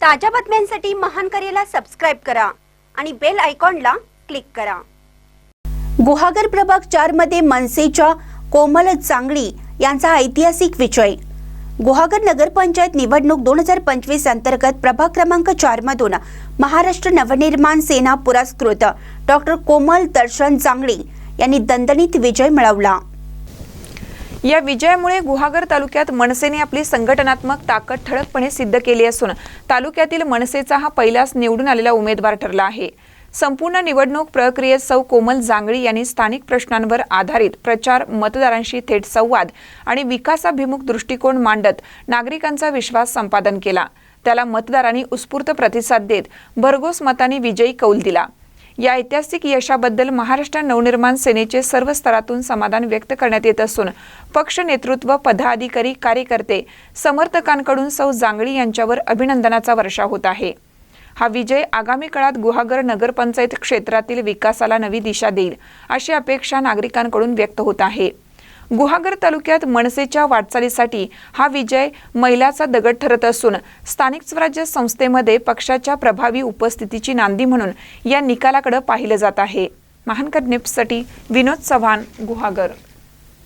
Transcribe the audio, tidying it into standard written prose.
ताज्या बातम्यांसाठी महान करेला सबस्क्राइब करा आणि बेल आयकॉनला क्लिक करा। गुहागर प्रभाग 4 मध्ये मनसेच्या कोमल जांगळी यांचा ऐतिहासिक विजय। गुहागर नगरपंचायत निवडणूक 2025 अंतर्गत प्रभाग क्रमांक 4 मधून महाराष्ट्र नवनिर्माण सेना पुरस्कृत डॉक्टर कोमल दर्शन जांगळी यांनी दणदणीत विजय मिळवला। या विजयामुळे गुहागर तालुक्यात मनसेने आपली संघटनात्मक ताकद ठळकपणे सिद्ध केली असून तालुक्यातील मनसेचा हा पहिलाच निवडून आलेला उमेदवार ठरला आहे। संपूर्ण निवडणूक प्रक्रियेत सौ कोमल जांगळी यांनी स्थानिक प्रश्नांवर आधारित प्रचार, मतदारांशी थेट संवाद आणि विकासाभिमुख दृष्टिकोन मांडत नागरिकांचा विश्वास संपादन केला। त्याला मतदारांनी उत्स्फूर्त प्रतिसाद देत भरघोस मतांनी विजयी कौल दिला। या ऐतिहासिक यशाबद्दल महाराष्ट्र नवनिर्माण सेनेचे सर्व स्तरातून समाधान व्यक्त करण्यात येत असून पक्ष नेतृत्व, पदाधिकारी, कार्यकर्ते, समर्थकांकडून सौ जांगळी यांच्यावर अभिनंदनाचा वर्षाव होत आहे। हा विजय आगामी काळात गुहागर नगरपंचायत क्षेत्रातील विकासाला नवी दिशा देईल अशी अपेक्षा नागरिकांकडून व्यक्त होत आहे। गुहागर तालुक्यात मनसेच्या वाटचालीसाठी हा विजय मैलाचा दगड ठरत असून स्थानिक स्वराज्य संस्थेमध्ये पक्षाच्या प्रभावी उपस्थितीची नांदी म्हणून या निकालाकडे पाहिलं जात आहे। महानकर न्यूजसाठी विनोद चव्हाण, गुहागर।